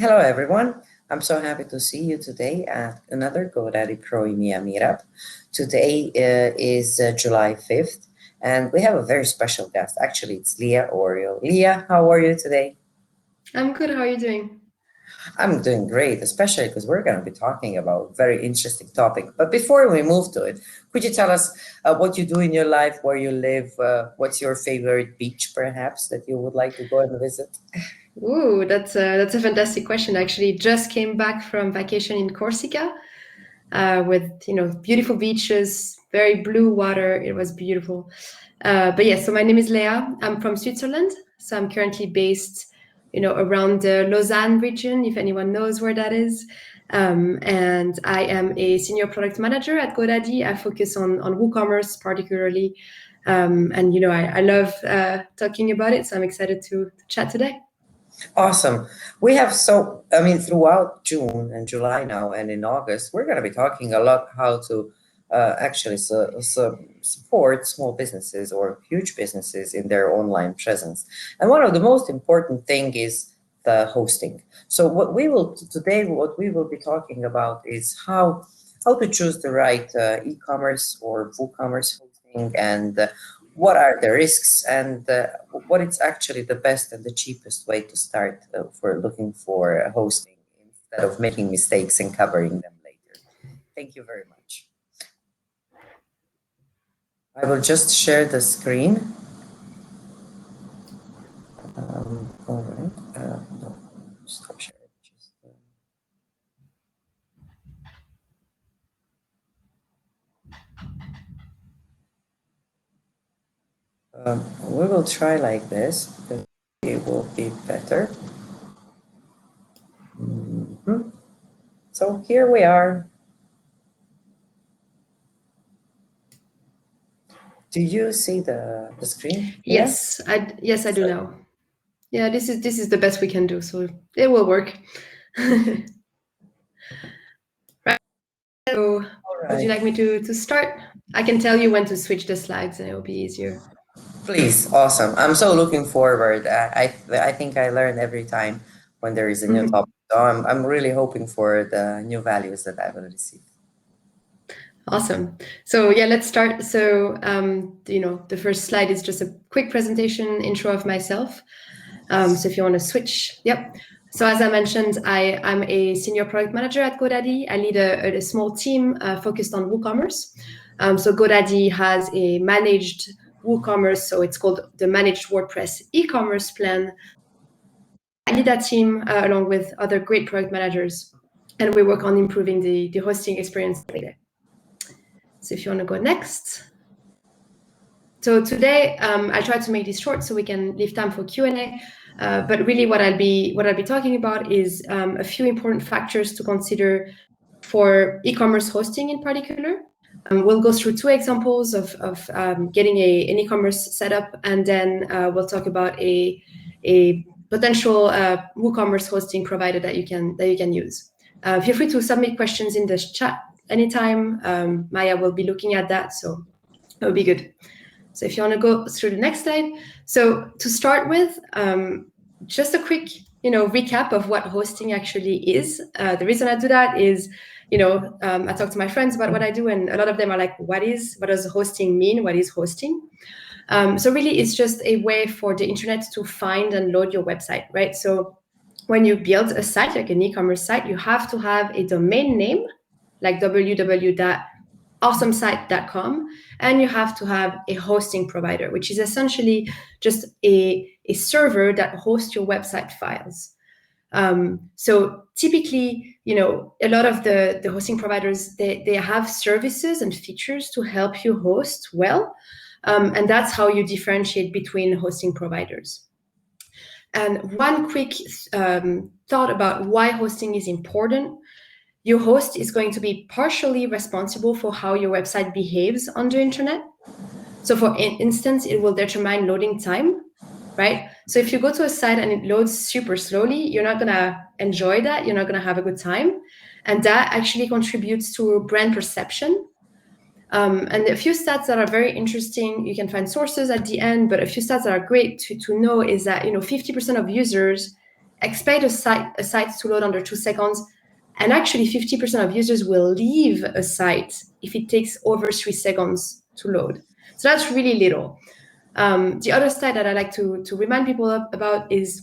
Hello, everyone. I'm so happy to see you today at another GoDaddy Pro EMEA Meetup. Today is July 5th, and we have a very special guest. Actually, it's Leah Oriol. Leah, how are you today? I'm good. How are you doing? I'm doing great, especially because we're going to be talking about a very interesting topic. But before we move to it, could you tell us what you do in your life, where you live, what's your favorite beach, perhaps, that you would like to go and visit? Ooh, that's a fantastic question. I actually just came back from vacation in Corsica, with beautiful beaches, very blue water. It was beautiful. But yeah, so my name is Leah. I'm from Switzerland, so I'm currently based, around the Lausanne region, if anyone knows where that is. And I am a senior product manager at GoDaddy. I focus on WooCommerce particularly, and I love talking about it. So I'm excited to chat today. Awesome. Throughout June and July now, and in August, we're going to be talking a lot how to actually support small businesses or huge businesses in their online presence. And one of the most important thing is the hosting. So what we will be talking about is how to choose the right e-commerce or WooCommerce hosting, and what are the risks, and what is actually the best and the cheapest way to start for looking for hosting instead of making mistakes and covering them later. Thank you very much. I will just share the screen. All right. No, stop sharing. We will try like this because it will be better. So here we are. Do you see the screen? Yes, I do now. Yeah, this is the best we can do, so it will work. Right. So, would you like me to start? I can tell you when to switch the slides, and it will be easier. Please, awesome. I'm so looking forward. I think I learn every time when there is a new topic. So I'm really hoping for the new values that I will receive. Awesome. So yeah, let's start. So the first slide is just a quick presentation intro of myself. So if you want to switch, yep. So as I mentioned, I'm a senior product manager at GoDaddy. I lead a small team focused on WooCommerce. So GoDaddy has a managed WooCommerce, so it's called the Managed WordPress e-commerce plan. I lead that team along with other great product managers, and we work on improving the hosting experience every day. So if you want to go next. So today, I try to make this short so we can leave time for Q&A. But really, what I'll be talking about is a few important factors to consider for e-commerce hosting in particular. We'll go through two examples of getting an e-commerce setup, and then we'll talk about a potential WooCommerce hosting provider that you can use. Feel free to submit questions in the chat anytime. Maya will be looking at that, so that would be good. So if you want to go through the next slide. So to start with, just a quick recap of what hosting actually is. The reason I do that is, I talk to my friends about what I do, and a lot of them are like, what does hosting mean? What is hosting? So really, it's just a way for the internet to find and load your website, right? So when you build a site, like an e-commerce site, you have to have a domain name, like www.awesomesite.com, and you have to have a hosting provider, which is essentially just a server that hosts your website files. So typically, a lot of the hosting providers, they have services and features to help you host well. And that's how you differentiate between hosting providers. And one quick thought about why hosting is important. Your host is going to be partially responsible for how your website behaves on the internet. So for instance, it will determine loading time, right? So if you go to a site and it loads super slowly, you're not going to enjoy that. You're not going to have a good time. And that actually contributes to brand perception. And a few stats that are very interesting, you can find sources at the end, but a few stats that are great to know is that 50% of users expect a site to load under 2 seconds, and actually 50% of users will leave a site if it takes over 3 seconds to load. So that's really little. The other stat that I like to remind people about is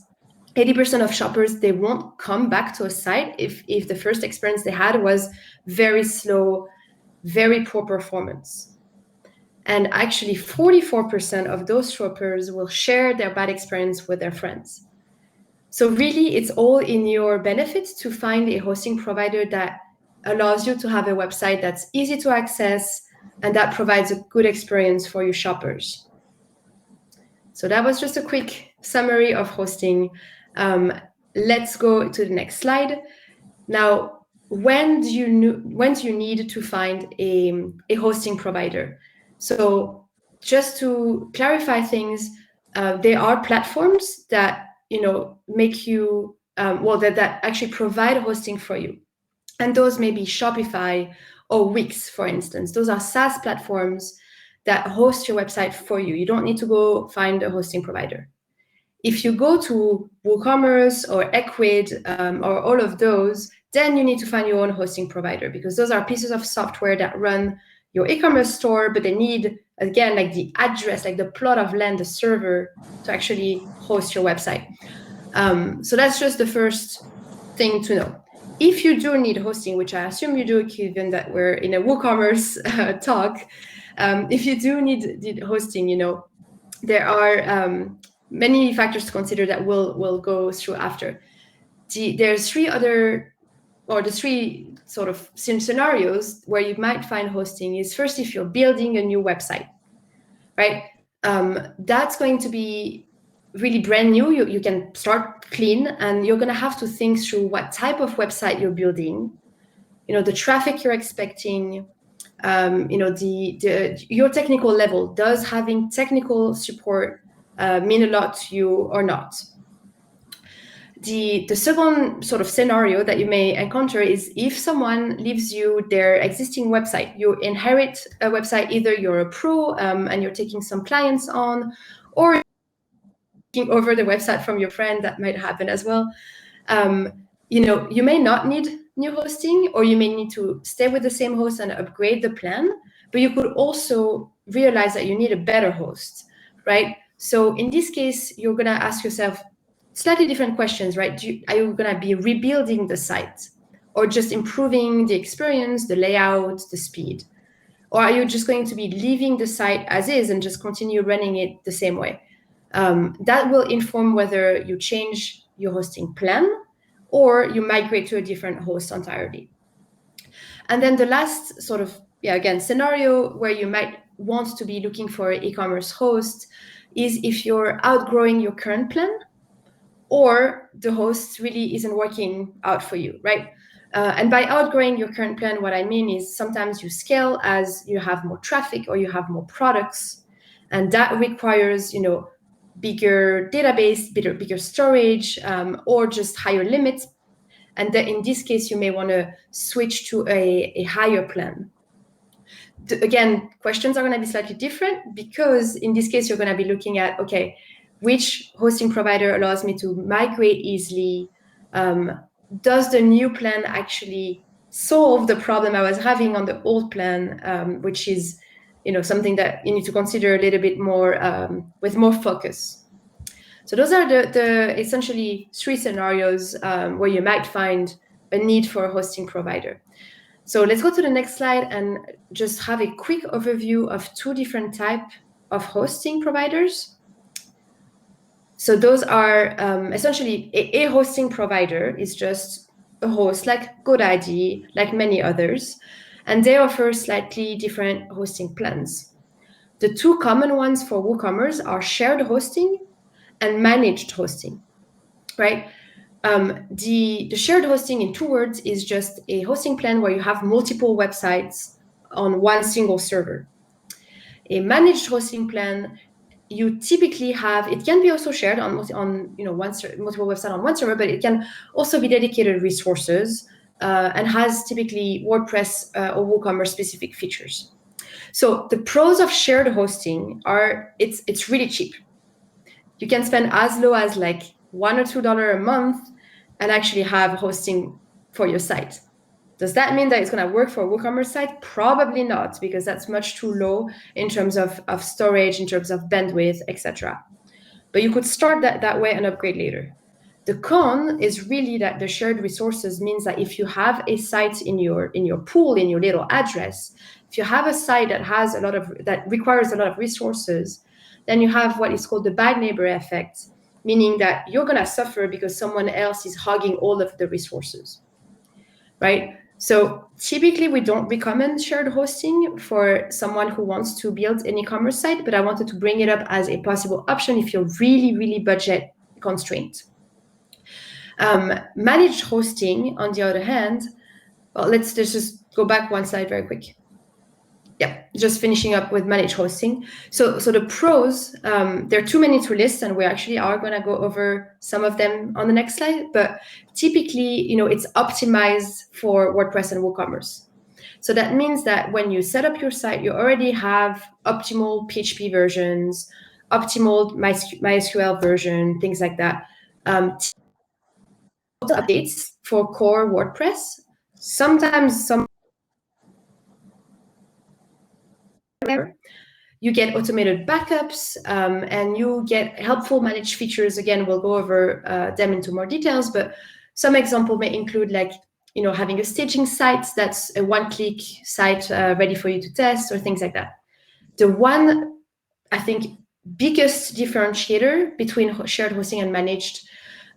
80% of shoppers, they won't come back to a site if the first experience they had was very slow, very poor performance. And actually 44% of those shoppers will share their bad experience with their friends. So really, it's all in your benefit to find a hosting provider that allows you to have a website that's easy to access and that provides a good experience for your shoppers. So that was just a quick summary of hosting. Let's go to the next slide. Now, when do you need to find a hosting provider? So just to clarify things, there are platforms that make you that actually provide hosting for you, and those may be Shopify or Wix, for instance. Those are SaaS platforms that host your website for you. You don't need to go find a hosting provider. If you go to WooCommerce or Ecwid or all of those, then you need to find your own hosting provider, because those are pieces of software that run your e-commerce store, but they need, again, like the address, like the plot of land, the server to actually host your website. So that's just the first thing to know. If you do need hosting, which I assume you do, given that we're in a WooCommerce talk, if you do need hosting, there are many factors to consider that we'll go through after. There's the three sort of scenarios where you might find hosting is, first, if you're building a new website, right? That's going to be really brand new. You can start clean, and you're going to have to think through what type of website you're building, the traffic you're expecting, your technical level. Does having technical support mean a lot to you or not? The second sort of scenario that you may encounter is if someone leaves you their existing website. You inherit a website, either you're a pro and you're taking some clients on, or taking over the website from your friend. That might happen as well. You may not need new hosting, or you may need to stay with the same host and upgrade the plan, but you could also realize that you need a better host, right? So in this case, you're going to ask yourself slightly different questions, right? Are you going to be rebuilding the site, or just improving the experience, the layout, the speed? Or are you just going to be leaving the site as is and just continue running it the same way? That will inform whether you change your hosting plan or you migrate to a different host entirely. And then the last sort of, scenario where you might want to be looking for an e-commerce host is if you're outgrowing your current plan, or the host really isn't working out for you, right? And by outgrowing your current plan, what I mean is sometimes you scale as you have more traffic or you have more products, and that requires, bigger database, bigger storage, or just higher limits. And then in this case, you may want to switch to a higher plan. Again, questions are going to be slightly different, because in this case, you're going to be looking at, okay, which hosting provider allows me to migrate easily? Does the new plan actually solve the problem I was having on the old plan, which is, something that you need to consider a little bit more with more focus. So those are the essentially three scenarios where you might find a need for a hosting provider. So let's go to the next slide and just have a quick overview of two different types of hosting providers. So those are essentially a hosting provider is just a host like GoDaddy, like many others, and they offer slightly different hosting plans. The two common ones for WooCommerce are shared hosting and managed hosting, right? The shared hosting, in 2 words, is just a hosting plan where you have multiple websites on one single server. A managed hosting plan, you typically have, it can be also shared on multiple websites on one server, but it can also be dedicated resources and has typically WordPress or WooCommerce specific features. So the pros of shared hosting are it's really cheap. You can spend as low as like $1 or $2 a month and actually have hosting for your site. Does that mean that it's going to work for a WooCommerce site? Probably not, because that's much too low in terms of storage, in terms of bandwidth, etc. But you could start that way and upgrade later. The con is really that the shared resources means that if you have a site in your pool, in your little address, if you have a site that requires a lot of resources, then you have what is called the bad neighbor effect, meaning that you're going to suffer because someone else is hogging all of the resources, right? So typically we don't recommend shared hosting for someone who wants to build an e-commerce site, but I wanted to bring it up as a possible option if you're really, really budget constrained. Managed hosting, on the other hand, well, let's just go back one slide very quick. Yeah, just finishing up with managed hosting. So the pros, there are too many to list, and we actually are going to go over some of them on the next slide. But typically, it's optimized for WordPress and WooCommerce. So that means that when you set up your site, you already have optimal PHP versions, optimal MySQL version, things like that. Updates for core WordPress. Sometimes you get automated backups, and you get helpful managed features. Again, we'll go over them into more details, but some example may include having a staging site that's a one-click site ready for you to test, or things like that. The one, I think, biggest differentiator between shared hosting and managed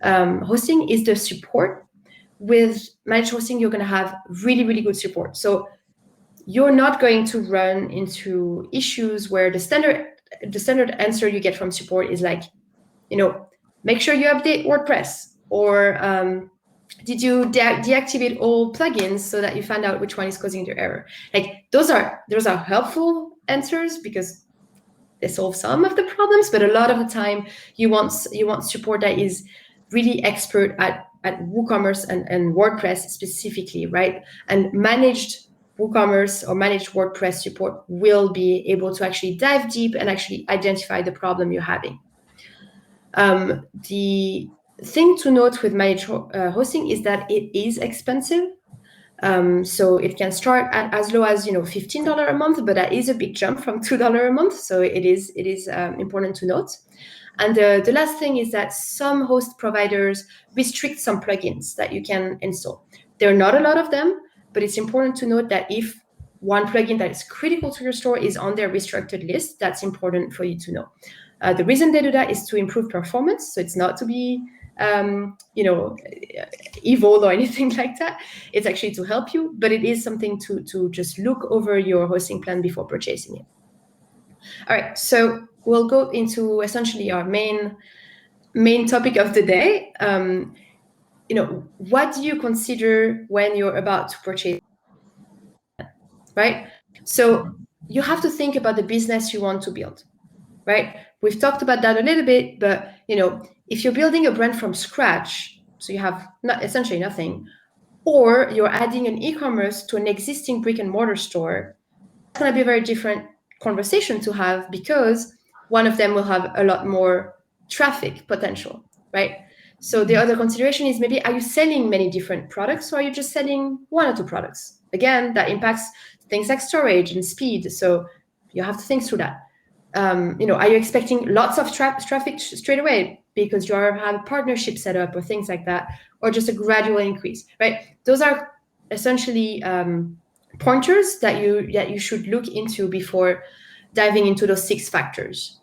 hosting is the support. With managed hosting, you're going to have really, really good support. So you're not going to run into issues where the standard answer you get from support is make sure you update WordPress, or did you deactivate all plugins so that you find out which one is causing the error? Those are helpful answers because they solve some of the problems, but a lot of the time you want support that is really expert at WooCommerce and WordPress specifically, right? And managed WooCommerce or managed WordPress support will be able to actually dive deep and actually identify the problem you're having. The thing to note with managed hosting is that it is expensive. So it can start at as low as $15 a month, but that is a big jump from $2 a month. So it is important to note. And the last thing is that some host providers restrict some plugins that you can install. There are not a lot of them, but it's important to note that if one plugin that is critical to your store is on their restricted list, that's important for you to know. The reason they do that is to improve performance. So it's not to be evil or anything like that. It's actually to help you, but it is something to just look over your hosting plan before purchasing it. All right, so we'll go into essentially our main topic of the day. What do you consider when you're about to purchase, right? So you have to think about the business you want to build, right? We've talked about that a little bit, but if you're building a brand from scratch, so you have essentially nothing, or you're adding an e-commerce to an existing brick and mortar store, it's going to be a very different conversation to have, because one of them will have a lot more traffic potential, right? So the other consideration is maybe, are you selling many different products, or are you just selling one or two products? Again, that impacts things like storage and speed. So you have to think through that. Are you expecting lots of traffic straight away because you have a partnership set up or things like that, or just a gradual increase, right? Those are essentially pointers that you should look into before diving into those 6 factors.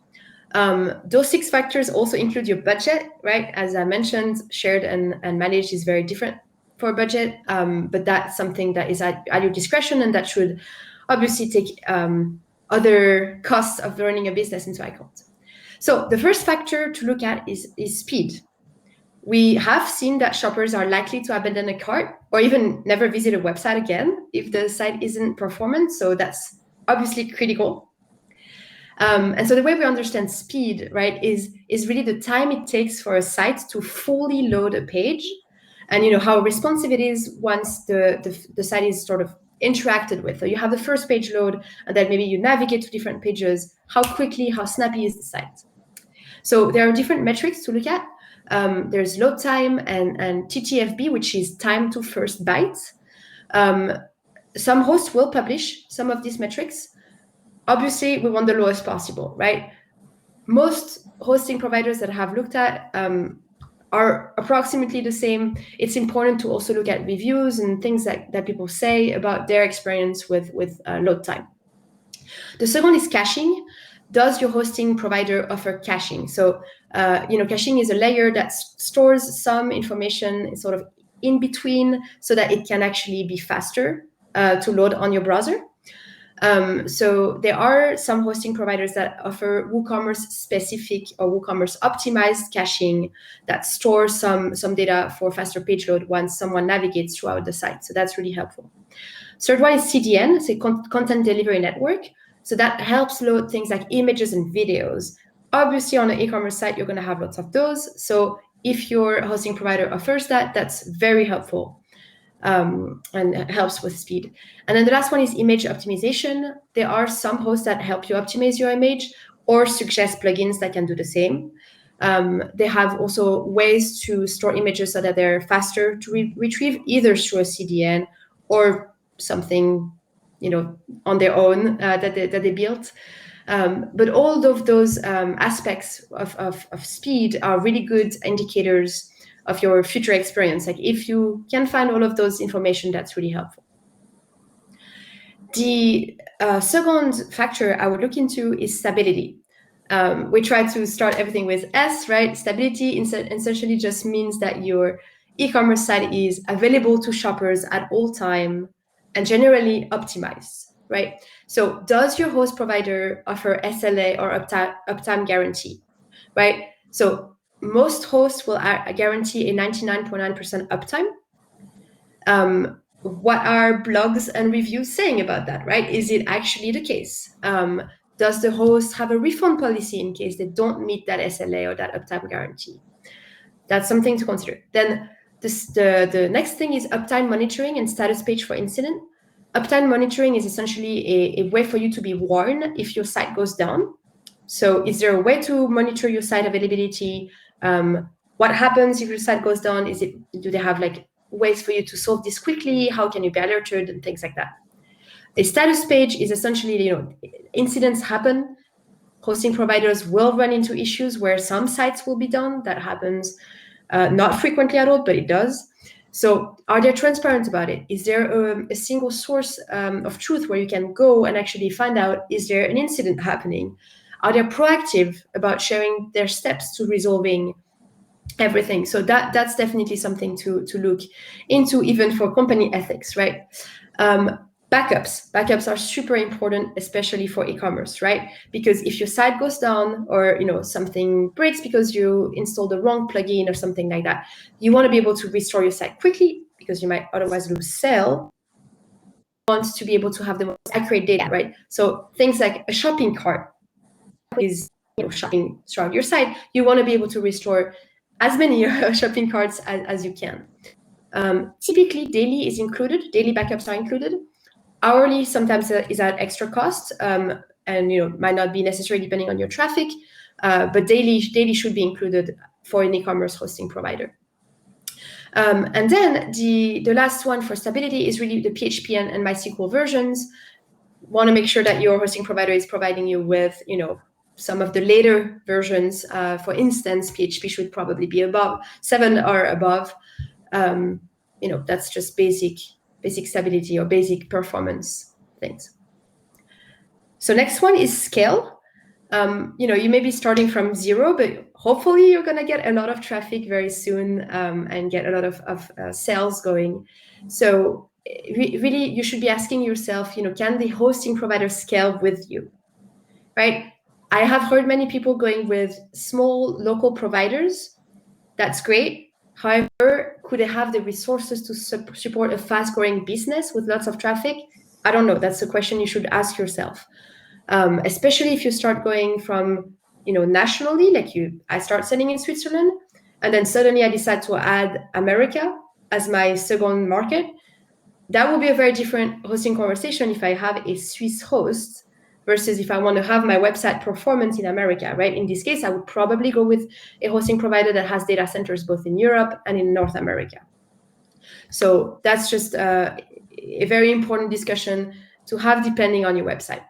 Those 6 factors also include your budget, right? As I mentioned, shared and managed is very different for budget, but that's something that is at your discretion, and that should obviously take other costs of running a business into account. So the first factor to look at is speed. We have seen that shoppers are likely to abandon a cart or even never visit a website again if the site isn't performant. So that's obviously critical. And so the way we understand speed, right, is really the time it takes for a site to fully load a page, and how responsive it is once the site is sort of interacted with. So you have the first page load, and then maybe you navigate to different pages. How quickly, how snappy is the site? So there are different metrics to look at. There's load time and TTFB, which is time to first byte. Some hosts will publish some of these metrics. Obviously, we want the lowest possible, right? Most hosting providers that I have looked at are approximately the same. It's important to also look at reviews and things that people say about their experience with load time. The second is caching. Does your hosting provider offer caching? So, caching is a layer that stores some information sort of in between so that it can actually be faster to load on your browser. So there are some hosting providers that offer WooCommerce specific or WooCommerce optimized caching that stores some data for faster page load once someone navigates throughout the site. So that's really helpful. Third one is CDN, so Content Delivery Network. So that helps load things like images and videos. Obviously, on an e-commerce site, you're going to have lots of those. So if your hosting provider offers that, that's very helpful. And helps with speed. And then the last one is image optimization. There are some hosts that help you optimize your image or suggest plugins that can do the same. They have also ways to store images so that they're faster to retrieve, either through a CDN or something, on their own that they built. But all of those aspects of speed are really good indicators of your future experience. Like if you can find all of those information, that's really helpful. The second factor I would look into is stability. We try to start everything with S, right? Stability essentially just means that your e-commerce site is available to shoppers at all time and generally optimized, right? So does your host provider offer SLA or uptime guarantee, right? So most hosts will guarantee a 99.9% uptime. What are blogs and reviews saying about that, right? Is it actually the case? Does the host have a refund policy in case they don't meet that SLA or that uptime guarantee? That's something to consider. Then the next thing is uptime monitoring and status page for incident. Uptime monitoring is essentially a way for you to be warned if your site goes down. So is there a way to monitor your site availability? What happens if your site goes down? Do they have like ways for you to solve this quickly? How can you be alerted and things like that? A status page is essentially, incidents happen. Hosting providers will run into issues where some sites will be down. That happens not frequently at all, but it does. So are they transparent about it? Is there a single source of truth where you can go and actually find out, is there an incident happening? Are they proactive about sharing their steps to resolving everything? So that's definitely something to look into, even for company ethics, right? Backups are super important, especially for e-commerce, right? Because if your site goes down or something breaks because you installed the wrong plugin or something like that, you want to be able to restore your site quickly because you might otherwise lose sale. You want to be able to have the most accurate data, right? So things like a shopping cart is shopping throughout your site. You want to be able to restore as many shopping carts as you can. Typically, daily is included. Daily backups are included. Hourly sometimes is at extra cost, and might not be necessary depending on your traffic. But daily should be included for an e-commerce hosting provider. And then the last one for stability is really the PHP and MySQL versions. Want to make sure that your hosting provider is providing you with some of the later versions. For instance, PHP should probably be above 7 or above. That's just basic stability or basic performance things. So next one is scale. You may be starting from 0, but hopefully you're going to get a lot of traffic very soon and get a lot of sales going. So really, you should be asking yourself, can the hosting provider scale with you, right? I have heard many people going with small local providers. That's great. However, could they have the resources to support a fast-growing business with lots of traffic? I don't know. That's a question you should ask yourself, especially if you start going from, nationally, like I start selling in Switzerland, and then suddenly I decide to add America as my second market. That will be a very different hosting conversation if I have a Swiss host versus if I want to have my website performance in America, right? In this case, I would probably go with a hosting provider that has data centers both in Europe and in North America. So that's just a very important discussion to have depending on your website.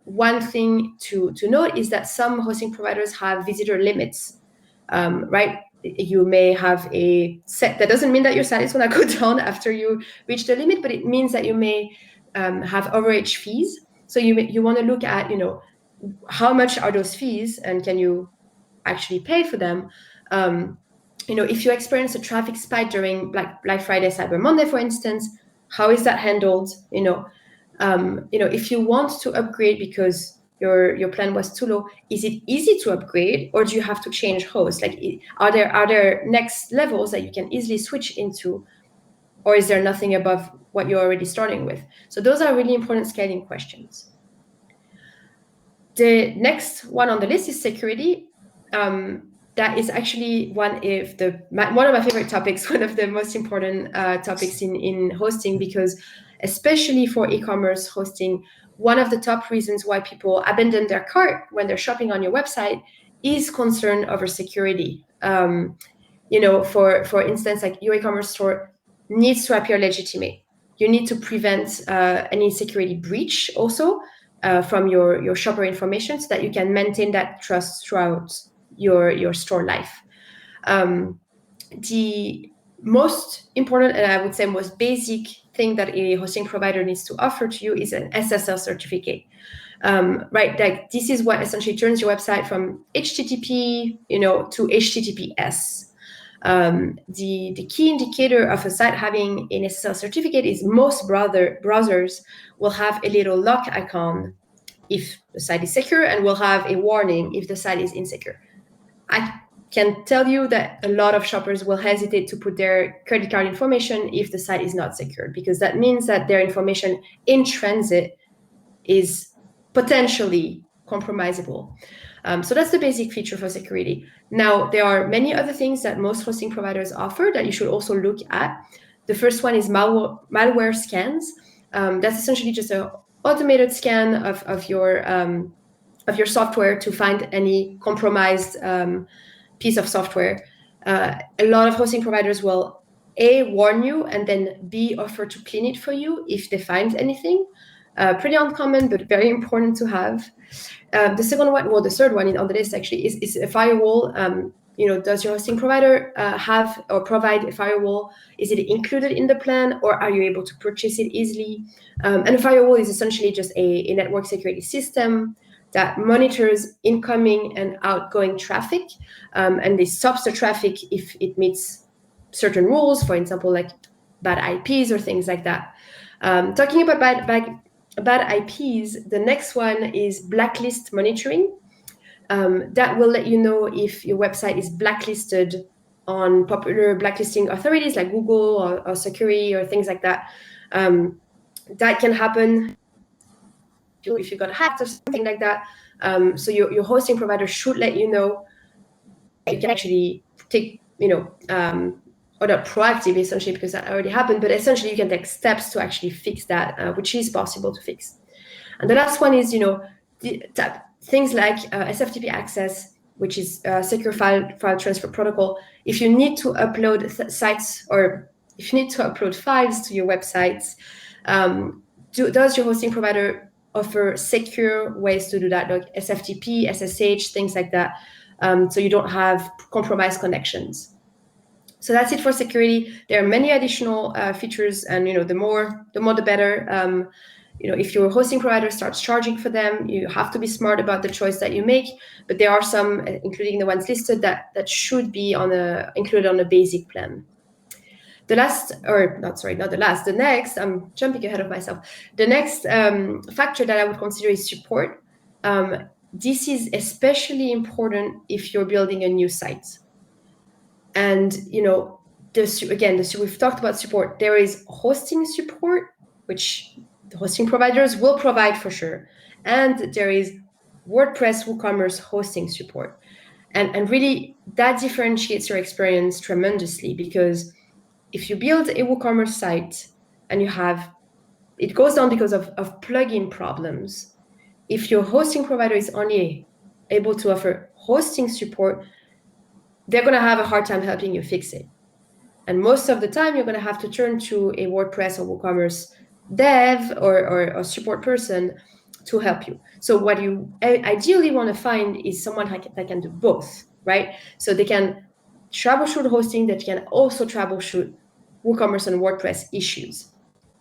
One thing to note is that some hosting providers have visitor limits, right? You may have a set. That doesn't mean that your site is going to go down after you reach the limit, but it means that you may have overage fees. So you want to look at, how much are those fees and can you actually pay for them? If you experience a traffic spike during Black Friday, Cyber Monday, for instance, how is that handled? If you want to upgrade because your plan was too low, is it easy to upgrade, or do you have to change hosts? Like, are there next levels that you can easily switch into, or is there nothing above what you're already starting with? So those are really important scaling questions. The next one on the list is security. That is actually one of my favorite topics, one of the most important topics in hosting, because especially for e-commerce hosting, one of the top reasons why people abandon their cart when they're shopping on your website is concern over security. For instance, like your e-commerce store needs to appear legitimate. You need to prevent any security breach also from your shopper information, so that you can maintain that trust throughout your store life. The most important, and I would say most basic thing that a hosting provider needs to offer to you is an SSL certificate. Right, like this is what essentially turns your website from HTTP, to HTTPS. The key indicator of a site having an SSL certificate is most browsers will have a little lock icon if the site is secure, and will have a warning if the site is insecure. I can tell you that a lot of shoppers will hesitate to put their credit card information if the site is not secured, because that means that their information in transit is potentially compromisable. So that's the basic feature for security. Now, there are many other things that most hosting providers offer that you should also look at. The first one is malware scans. That's essentially just an automated scan of your software to find any compromised piece of software. A lot of hosting providers will A, warn you, and then B, offer to clean it for you if they find anything. Pretty uncommon, but very important to have. The third one on the list actually is a firewall. Does your hosting provider have or provide a firewall? Is it included in the plan, or are you able to purchase it easily? And a firewall is essentially just a network security system that monitors incoming and outgoing traffic, and it stops the traffic if it meets certain rules, for example, like bad IPs or things like that. Talking about bad IPs, the next one is blacklist monitoring. That will let you know if your website is blacklisted on popular blacklisting authorities like Google or Security or things like that. That can happen if you got hacked or something like that. So your hosting provider should let you know. You can actually take, or not proactive essentially, because that already happened, but essentially you can take steps to actually fix that, which is possible to fix. And the last one is, things like SFTP access, which is secure file transfer protocol. If you need to upload sites, or if you need to upload files to your websites, does your hosting provider offer secure ways to do that, like SFTP, SSH, things like that, so you don't have compromised connections? So that's it for security. There are many additional features, and the more the better. If your hosting provider starts charging for them, you have to be smart about the choice that you make. But there are some, including the ones listed, that should be included on a basic plan. The next, I'm jumping ahead of myself. The next factor that I would consider is support. This is especially important if you're building a new site. And, we've talked about support. There is hosting support, which the hosting providers will provide for sure. And there is WordPress WooCommerce hosting support. And really, that differentiates your experience tremendously, because if you build a WooCommerce site and it goes down because of plugin problems, if your hosting provider is only able to offer hosting support, they're going to have a hard time helping you fix it. And most of the time, you're going to have to turn to a WordPress or WooCommerce dev or support person to help you. So what you ideally want to find is someone that can do both, right? So they can troubleshoot hosting, that can also troubleshoot WooCommerce and WordPress issues.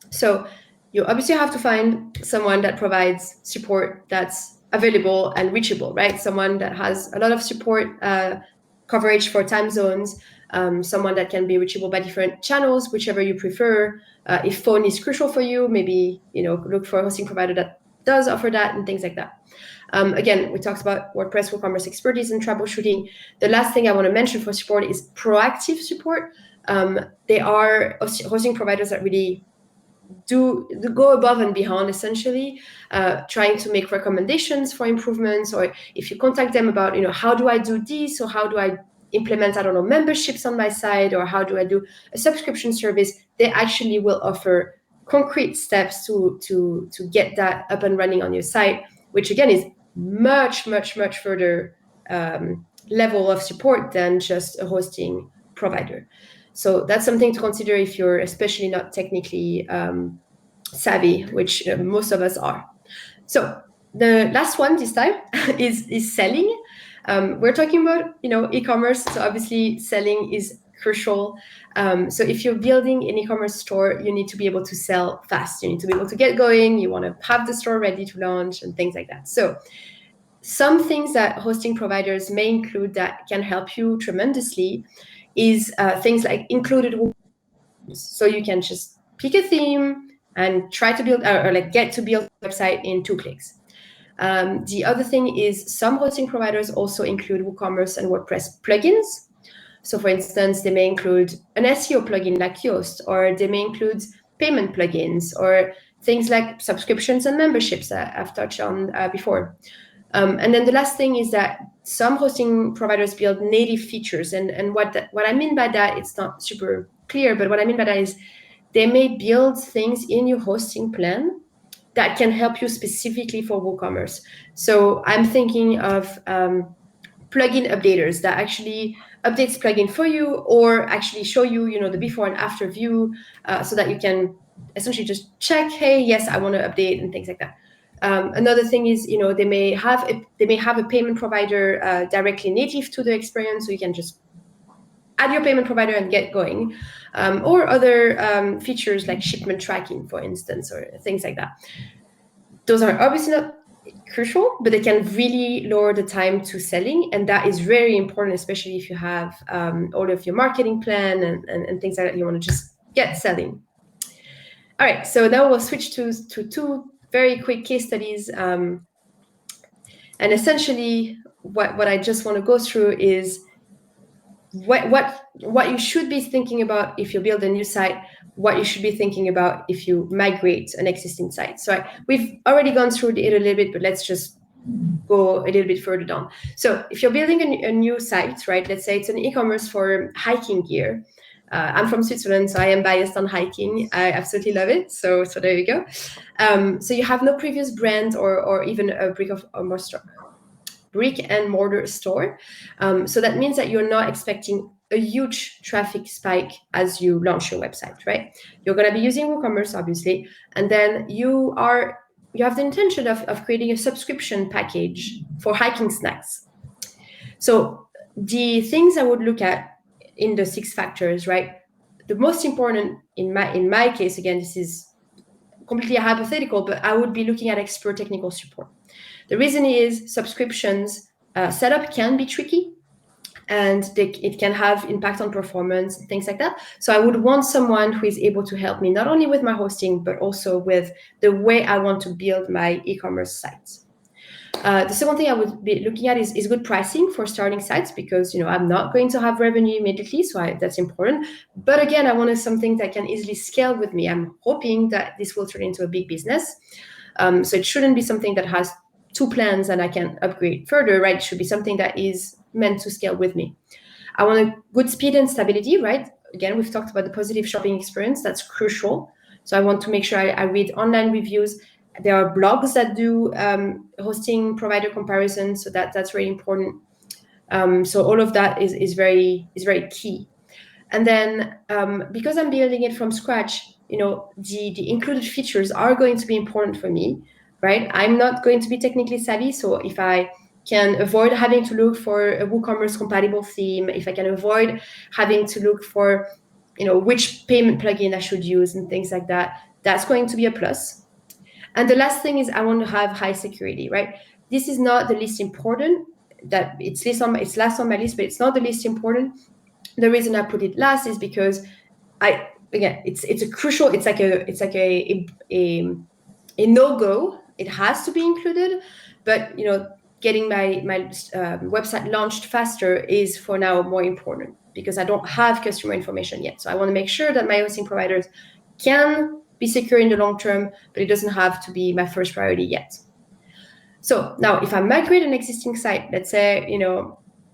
So you obviously have to find someone that provides support that's available and reachable, right? Someone that has a lot of support coverage for time zones, someone that can be reachable by different channels, whichever you prefer. If phone is crucial for you, maybe look for a hosting provider that does offer that and things like that. Again, we talked about WordPress, WooCommerce expertise and troubleshooting. The last thing I want to mention for support is proactive support. They are hosting providers that really do go above and beyond, essentially, trying to make recommendations for improvements, or if you contact them about, how do I do this, or how do I implement, I don't know, memberships on my site, or how do I do a subscription service, they actually will offer concrete steps to get that up and running on your site, which again is much, much, much further level of support than just a hosting provider. So that's something to consider if you're especially not technically savvy, which most of us are. So the last one this time is selling. We're talking about e-commerce, so obviously selling is crucial. So if you're building an e-commerce store, you need to be able to sell fast. You need to be able to get going. You want to have the store ready to launch and things like that. So some things that hosting providers may include that can help you tremendously is things like included. So you can just pick a theme and try to build or get to build a website in 2 clicks. The other thing is some hosting providers also include WooCommerce and WordPress plugins. So for instance, they may include an SEO plugin like Yoast, or they may include payment plugins, or things like subscriptions and memberships that I've touched on before. And then the last thing is that some hosting providers build native features. And what I mean by that, it's not super clear, but what I mean by that is they may build things in your hosting plan that can help you specifically for WooCommerce. So I'm thinking of plugin updaters that actually updates plugin for you, or actually show you, the before and after view, so that you can essentially just check, hey, yes, I want to update and things like that. Another thing is, they may have a payment provider directly native to the experience, so you can just add your payment provider and get going, or other features like shipment tracking, for instance, or things like that. Those are obviously not crucial, but they can really lower the time to selling, and that is very important, especially if you have all of your marketing plan and things like that. You want to just get selling. All right, so now we'll switch to 2 very quick case studies, and essentially what I just want to go through is what you should be thinking about if you build a new site, what you should be thinking about if you migrate an existing site. So we've already gone through it a little bit, but let's just go a little bit further down. So if you're building a new site, right, let's say it's an e-commerce for hiking gear. I'm from Switzerland, so I am biased on hiking. I absolutely love it. So there you go. So you have no previous brand or even a brick and mortar store. So that means that you're not expecting a huge traffic spike as you launch your website, right? You're going to be using WooCommerce, obviously, and then you have the intention of creating a subscription package for hiking snacks. So the things I would look at in the 6 factors, right? The most important in my case, again, this is completely hypothetical, but I would be looking at expert technical support. The reason is subscriptions setup can be tricky, and it can have impact on performance and things like that. So I would want someone who is able to help me not only with my hosting, but also with the way I want to build my e-commerce sites. The second thing I would be looking at is good pricing for starting sites, because I'm not going to have revenue immediately, so that's important. But again, I wanted something that can easily scale with me. I'm hoping that this will turn into a big business. So it shouldn't be something that has 2 plans and I can upgrade further, right? It should be something that is meant to scale with me. I want a good speed and stability, right? Again, we've talked about the positive shopping experience. That's crucial. So I want to make sure I read online reviews. There are blogs that do hosting provider comparison, so that's really important. So all of that is very key. And then because I'm building it from scratch, the included features are going to be important for me, right? I'm not going to be technically savvy, so if I can avoid having to look for a WooCommerce compatible theme, if I can avoid having to look for, which payment plugin I should use and things like that, that's going to be a plus. And the last thing is I want to have high security, right? This is not the least important. That it's last on my list, but it's not the least important. The reason I put it last is because it's a crucial. It's like a no-go. It has to be included, but getting my website launched faster is for now more important because I don't have customer information yet. So I want to make sure that my hosting providers can be secure in the long term, but it doesn't have to be my first priority yet. So now if I migrate an existing site, let's say,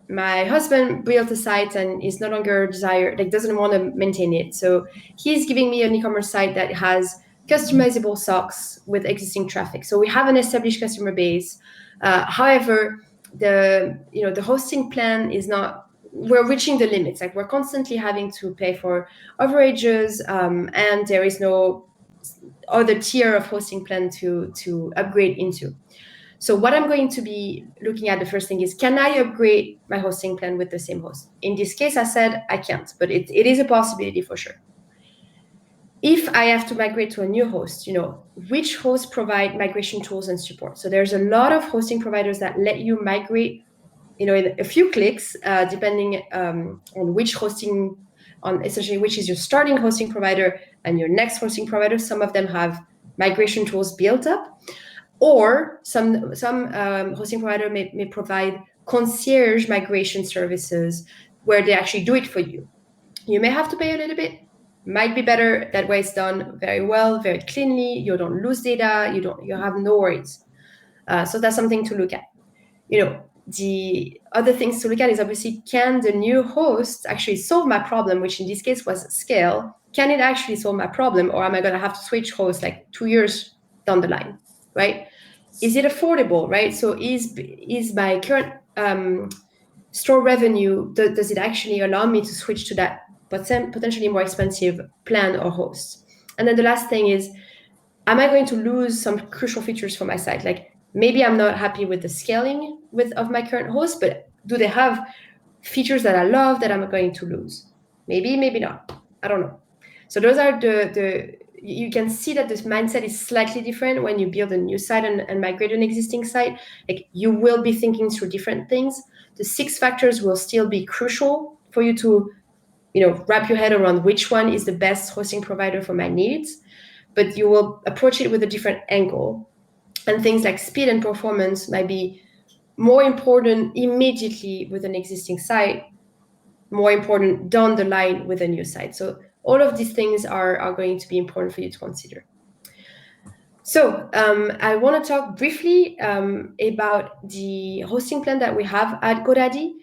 my husband built a site and is no longer doesn't want to maintain it. So he's giving me an e-commerce site that has customizable socks with existing traffic. So we have an established customer base. However, the hosting plan is not, we're reaching the limits. Like we're constantly having to pay for overages, and there is no other tier of hosting plan to upgrade into. So what I'm going to be looking at, the first thing is, can I upgrade my hosting plan with the same host? In this case, I said I can't, but it is a possibility for sure. If I have to migrate to a new host, which hosts provide migration tools and support? So there's a lot of hosting providers that let you migrate, in a few clicks, depending on which hosting, on essentially which is your starting hosting provider and your next hosting provider. Some of them have migration tools built up. Or some hosting provider may provide concierge migration services where they actually do it for you. You may have to pay a little bit. Might be better that way. It's done very well, very cleanly. You don't lose data. You have no worries. So that's something to look at. The other things to look at is obviously, can the new host actually solve my problem, which in this case was scale? Can it actually solve my problem, or am I going to have to switch hosts like 2 years down the line? Right? Is it affordable, right? So is my current store revenue, does it actually allow me to switch to that potentially more expensive plan or host? And then the last thing is, am I going to lose some crucial features for my site? Like maybe I'm not happy with the scaling of my current host, but do they have features that I love that I'm going to lose? Maybe, maybe not. I don't know. So those are you can see that this mindset is slightly different when you build a new site and migrate an existing site. Like you will be thinking through different things. The 6 factors will still be crucial for you to, wrap your head around which one is the best hosting provider for my needs, but you will approach it with a different angle. And things like speed and performance might be more important immediately with an existing site, more important down the line with a new site. So all of these things are going to be important for you to consider. So I want to talk briefly about the hosting plan that we have at GoDaddy.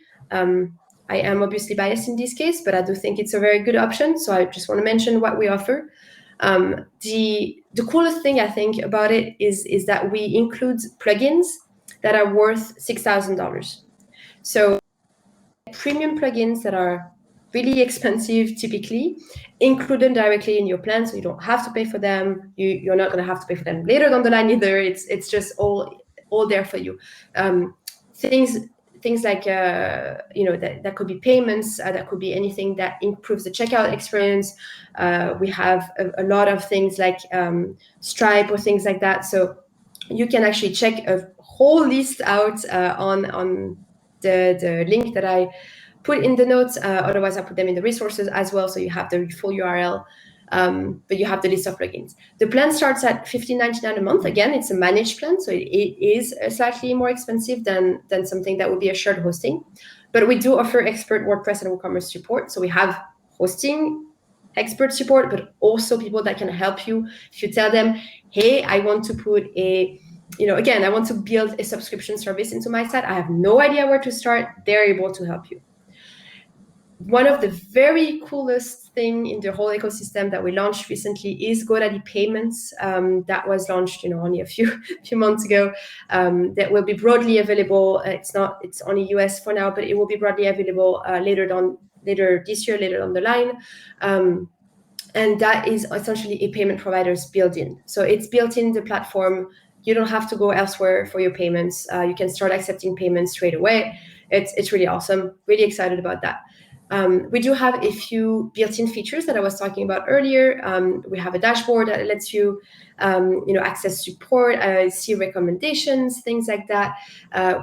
I am obviously biased in this case, but I do think it's a very good option. So I just want to mention what we offer. The coolest thing I think about it is that we include plugins that are worth $6,000. So premium plugins that are really expensive, typically included directly in your plan, so you don't have to pay for them. You're not going to have to pay for them later down the line either. It's just all there for you. Things like that could be payments, that could be anything that improves the checkout experience. We have a lot of things like Stripe or things like that. So you can actually check a whole list out on the link that I put in the notes. Otherwise, I put them in the resources as well, so you have the full URL. But you have the list of plugins. The plan starts at $15.99 a month. Again, it's a managed plan, so it is slightly more expensive than something that would be a shared hosting. But we do offer expert WordPress and WooCommerce support. So we have hosting expert support, but also people that can help you. If you tell them, hey, I want to put I want to build a subscription service into my site. I have no idea where to start. They're able to help you. one of the very coolest thing in the whole ecosystem that we launched recently is GoDaddy Payments. That was launched, only a few months ago. That will be broadly available. It's only US for now, but it will be broadly available later this year, later on the line. And that is essentially a payment provider's built-in. So it's built in the platform. You don't have to go elsewhere for your payments. You can start accepting payments straight away. It's really awesome. Really excited about that. We do have a few built-in features that I was talking about earlier. We have a dashboard that lets you, access support, see recommendations, things like that.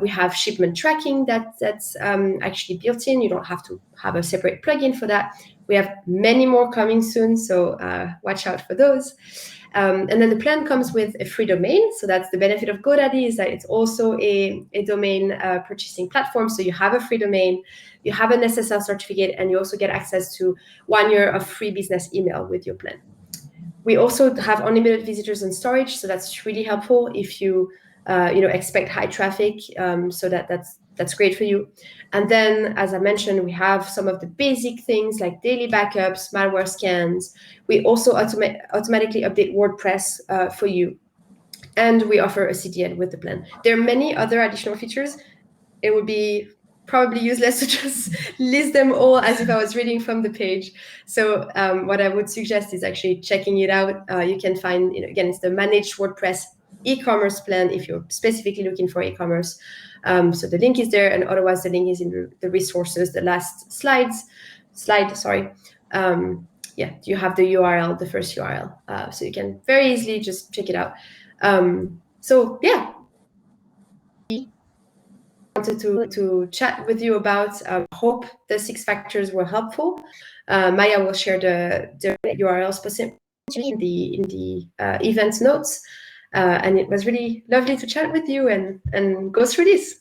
We have shipment tracking that's actually built in. You don't have to have a separate plugin for that. We have many more coming soon, so watch out for those. And then the plan comes with a free domain. So that's the benefit of GoDaddy, is that it's also a domain purchasing platform. So you have a free domain, you have an SSL certificate, and you also get access to 1 year of free business email with your plan. We also have unlimited visitors and storage. So that's really helpful if you expect high traffic. So that's great for you. And then, as I mentioned, we have some of the basic things like daily backups, malware scans. We also automatically update WordPress for you. And we offer a CDN with the plan. There are many other additional features. It would be probably useless to just list them all as if I was reading from the page. So what I would suggest is actually checking it out. You can find, again, it's the Managed WordPress e-commerce plan if you're specifically looking for e-commerce. So the link is there, and otherwise the link is in the resources, the last slide. You have the URL, the first URL. So you can very easily just check it out. Wanted to chat with you about. Hope the 6 factors were helpful. Maya will share the URLs in the event notes. And it was really lovely to chat with you and go through this.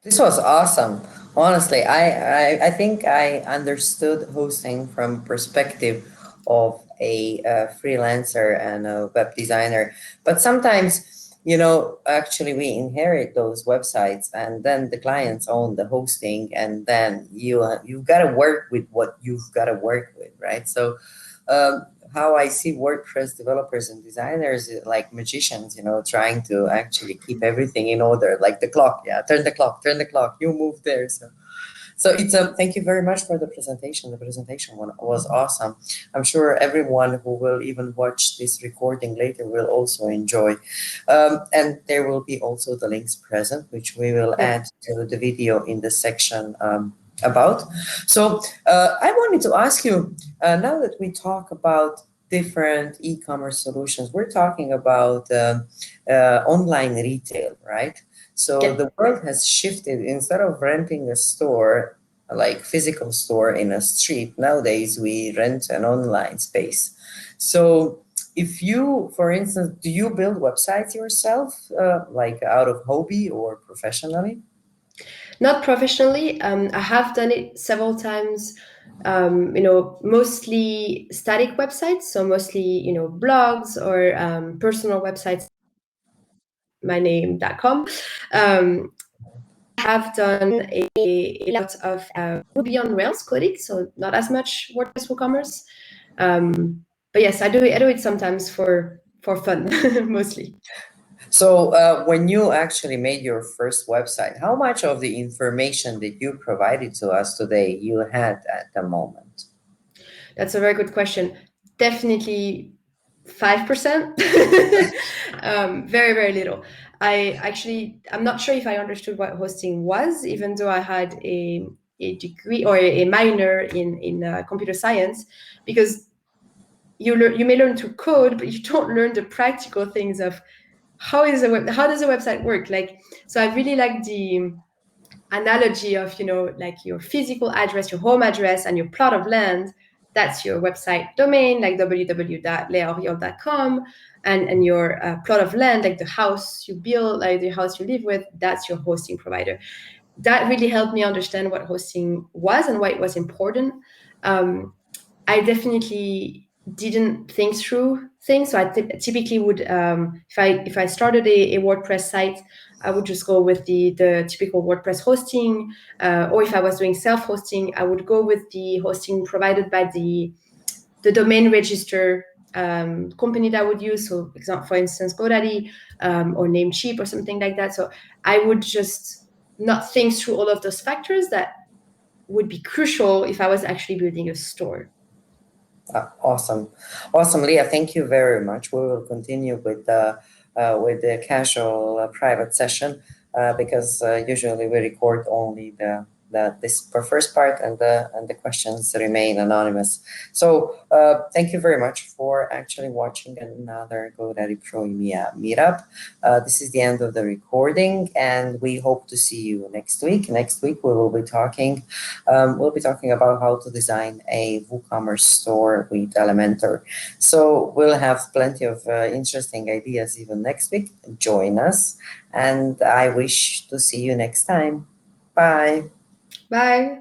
This was awesome. Honestly, I think I understood hosting from perspective of a freelancer and a web designer. But sometimes, actually we inherit those websites, and then the clients own the hosting, and then you've got to work with what you've got to work with, right? So how I see WordPress developers and designers like magicians, trying to actually keep everything in order, like the clock. Yeah, turn the clock, you move there. So it's thank you very much for the presentation. The presentation was awesome. I'm sure everyone who will even watch this recording later will also enjoy. And there will be also the links present, which we will add to the video in the section about. So I wanted to ask you, now that we talk about different e-commerce solutions, we're talking about online retail, right? So the world has shifted. Instead of renting a store, like physical store in a street, nowadays we rent an online space. So if you, for instance, do you build websites yourself, like out of hobby or professionally? Not professionally. I have done it several times. Mostly static websites, so mostly blogs or personal websites, myname.com. I have done a lot of Ruby on Rails coding, so not as much WordPress WooCommerce. But yes, I do it sometimes for fun, mostly. So when you actually made your first website, how much of the information that you provided to us today you had at the moment? That's a very good question. Definitely 5%. Very, very little. I'm not sure if I understood what hosting was, even though I had a degree or a minor in computer science, because you may learn to code, but you don't learn the practical things of how does a website work. So I really like the analogy of like your physical address, your home address, and your plot of land. That's your website domain, like www.leaoriol.com, and your plot of land, like the house you build, like the house you live with, that's your hosting provider. That really helped me understand what hosting was and why it was important. I definitely didn't think through things. So I typically would, if I started a WordPress site, I would just go with the typical WordPress hosting, or if I was doing self-hosting, I would go with the hosting provided by the domain register company that I would use. So, for instance, GoDaddy or Namecheap or something like that. So I would just not think through all of those factors that would be crucial if I was actually building a store. Awesome, Leah. Thank you very much. We will continue with the casual private session because usually we record only this first part, and the questions remain anonymous. So thank you very much for actually watching another GoDaddy Pro EMEA meetup. This is the end of the recording, and we hope to see you next week. Next week we will be talking. We'll be talking about how to design a WooCommerce store with Elementor. So we'll have plenty of interesting ideas even next week. Join us, and I wish to see you next time. Bye. Bye.